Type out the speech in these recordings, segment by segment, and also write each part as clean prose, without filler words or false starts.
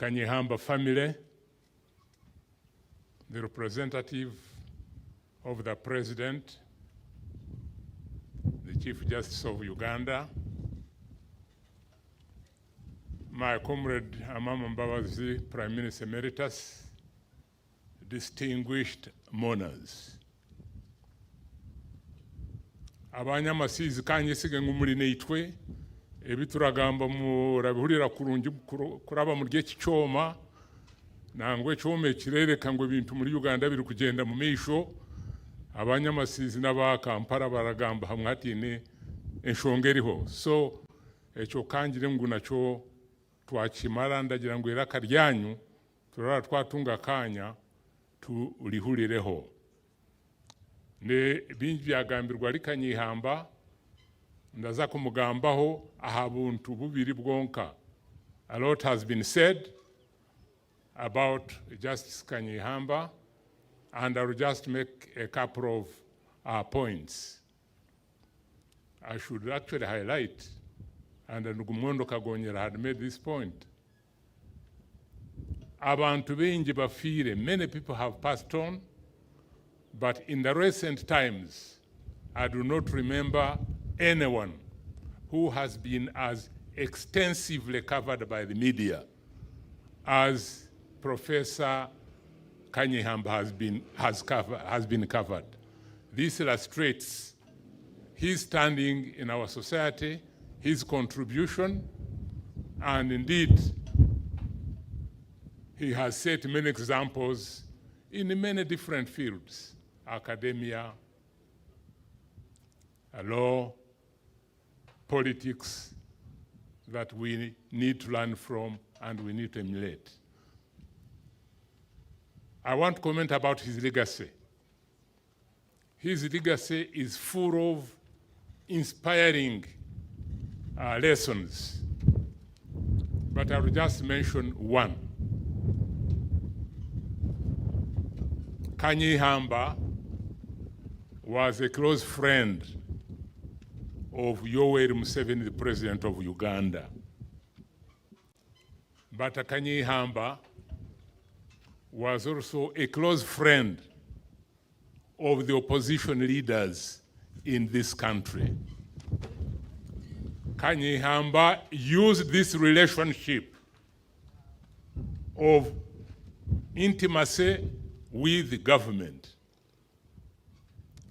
Kanyeihamba family, the representative of the President, the Chief Justice of Uganda, my comrade Amama Mbabazi, Prime Minister Emeritus, distinguished mourners. Abanyamasizi kanyesiga ngumuri neitwe ebituragamba murabihurira kuraba mu gihe cy'icoma nangwe cyome kirereka ngo ibintu muri Uganda biri kugenda mu misho abanyamasizi n'aba Kampala baragamba hamwe atine enshongeriho so ekyo kangire ngo nacyo twakimara ndagira ngo era karyanyu turara twatunga kanya tulihurireho ne bingi byagambirwa ari Kanyeihamba ndaza kumugambaho aha buntu bubiri bwonka. A lot has been said about Justice Kanyeihamba, and I will just make a couple of points. I should actually highlight, and Ngumondo Kagonyera had made this point. Abantu bengi bafire, many people have passed on, but in the recent times, I do not remember anyone who has been as extensively covered by the media as Professor Kanyeihamba has been covered. This illustrates his standing in our society, his contribution, and indeed, he has set many examples in many different fields, academia, law, politics, that we need to learn from and we need to emulate. I want to comment about his legacy. His legacy is full of inspiring lessons, but I will just mention one. Kanyeihamba was a close friend of Yoweri Museveni, the President of Uganda. But Kanyeihamba was also a close friend of the opposition leaders in this country. Kanyeihamba used this relationship of intimacy with the government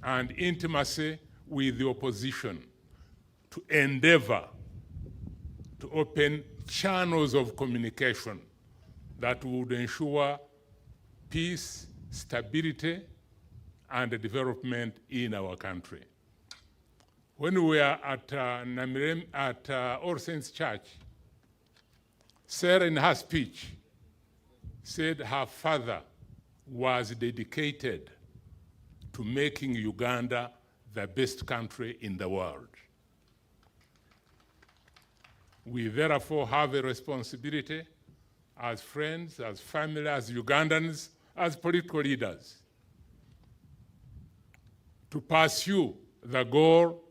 and intimacy with the opposition to endeavor to open channels of communication that would ensure peace, stability, and development in our country. When we were at All Saints Church, Sarah in her speech said her father was dedicated to making Uganda the best country in the world. We therefore have a responsibility as friends, as family, as Ugandans, as political leaders to pursue the goal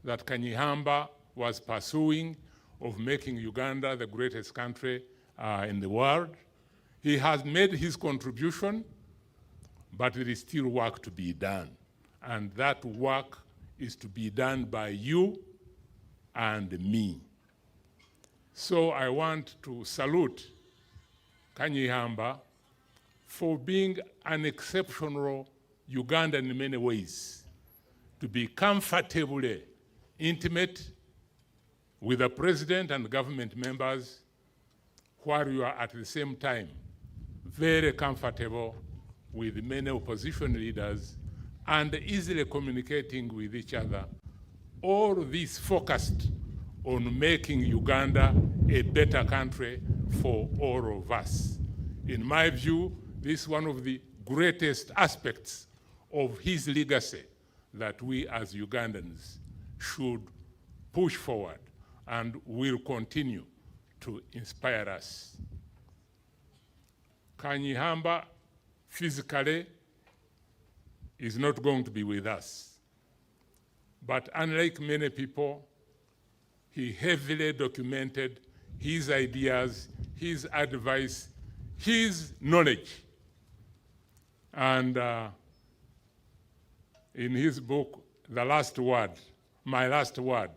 that Kanyeihamba was pursuing of making Uganda the greatest country in the world. He has made his contribution, but there is still work to be done. And that work is to be done by you and me. So I want to salute Kanyeihamba for being an exceptional Ugandan in many ways, to be comfortably intimate with the president and government members while you are at the same time very comfortable with many opposition leaders and easily communicating with each other. All this focused on making Uganda a better country for all of us. In my view, this is one of the greatest aspects of his legacy that we as Ugandans should push forward and will continue to inspire us. Kanyeihamba physically is not going to be with us, but unlike many people, he heavily documented his ideas, his advice, his knowledge. And in his book, The Last Word, My Last Word,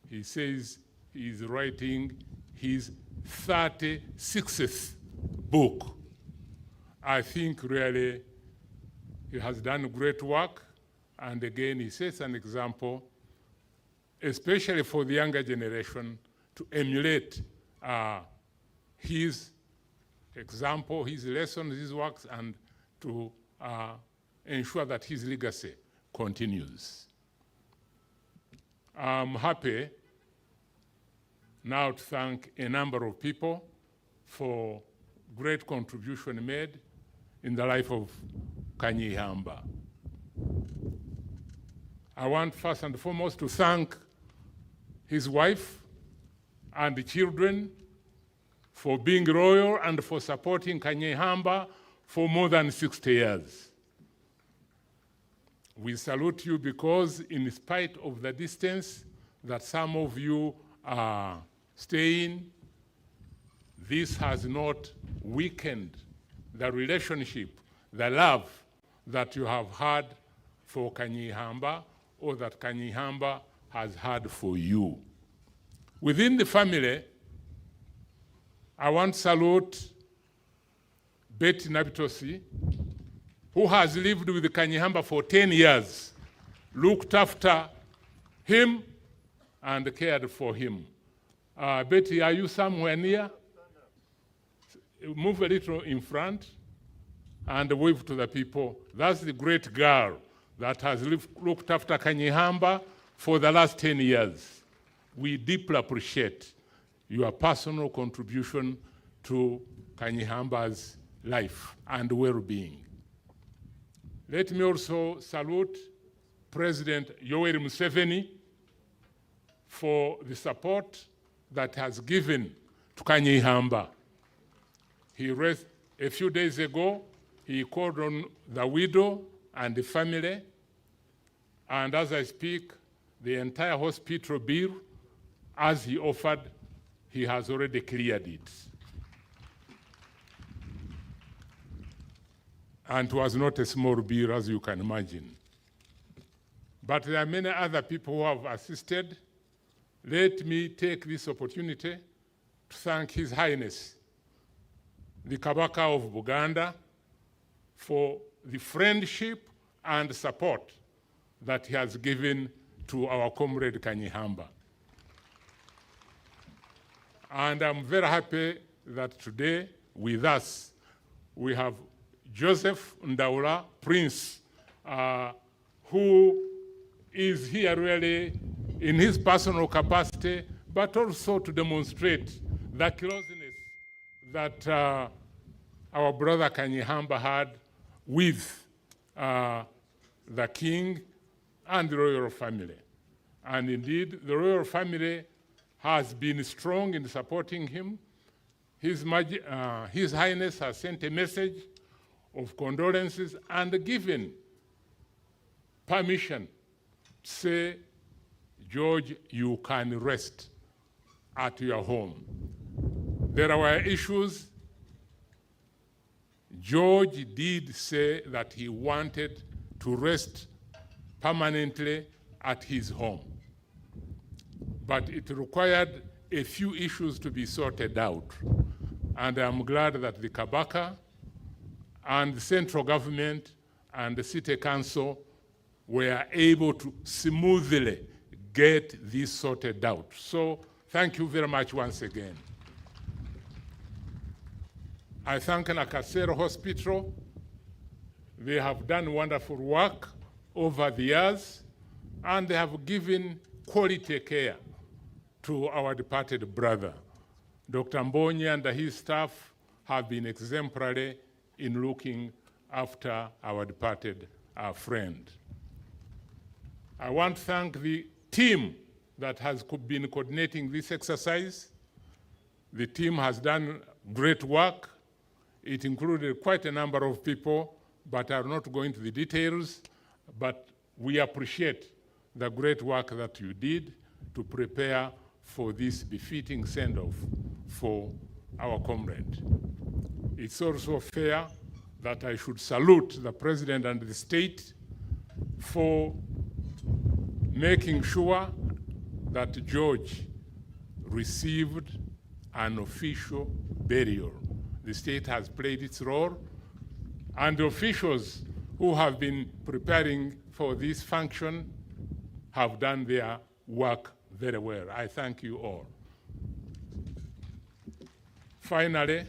he says he's writing his 36th book. I think really he has done great work. And again, he sets an example, especially for the younger generation, to emulate his example, his lessons, his works, and to ensure that his legacy continues. I'm happy now to thank a number of people for great contribution made in the life of Kanyeihamba. I want first and foremost to thank his wife and the children for being loyal and for supporting Kanyeihamba for more than 60 years. We salute you because in spite of the distance that some of you are staying, this has not weakened the relationship, the love that you have had for Kanyeihamba or that Kanyeihamba has had for you. Within the family, I want to salute Betty Nabitosi, who has lived with Kanyeihamba for 10 years, looked after him and cared for him. Betty, are you somewhere near? Move a little in front and wave to the people. That's the great girl that has looked after Kanyeihamba for the last 10 years. We deeply appreciate your personal contribution to Kanyeihamba's life and well-being. Let me also salute President Yoweri Museveni for the support that has given to Kanyeihamba. A few days ago, he called on the widow and the family, and as I speak, the entire hospital bill, as he offered, he has already cleared it. And it was not a small bill, as you can imagine. But there are many other people who have assisted. Let me take this opportunity to thank His Highness, the Kabaka of Uganda, for the friendship and support that he has given to our comrade Kanyeihamba. And I'm very happy that today with us we have Joseph Ndaula, Prince, who is here really in his personal capacity, but also to demonstrate the closeness that our brother Kanyeihamba had with the king and the royal family. And indeed, the royal family has been strong in supporting him. His Highness has sent a message of condolences and given permission to say, George, you can rest at your home. There were issues. George did say that he wanted to rest permanently at his home. But it required a few issues to be sorted out. And I'm glad that the Kabaka and the central government and the city council were able to smoothly get this sorted out. So thank you very much once again. I thank Nakasero Hospital. They have done wonderful work over the years, and they have given quality care to our departed brother. Dr. Mbonye and his staff have been exemplary in looking after our departed friend. I want to thank the team that has been coordinating this exercise. The team has done great work. It included quite a number of people, but I'll not go into the details, but we appreciate the great work that you did to prepare for this befitting send-off for our comrade. It's also fair that I should salute the President and the state for making sure that George received an official burial. The state has played its role, and the officials who have been preparing for this function have done their work very well. I thank you all. Finally,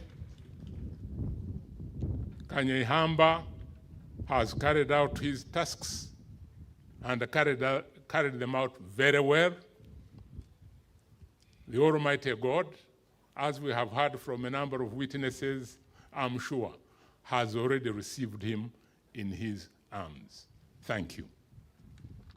Kanyeihamba has carried out his tasks and carried them out very well. The Almighty God, as we have heard from a number of witnesses, I'm sure, has already received him in his arms. Thank you.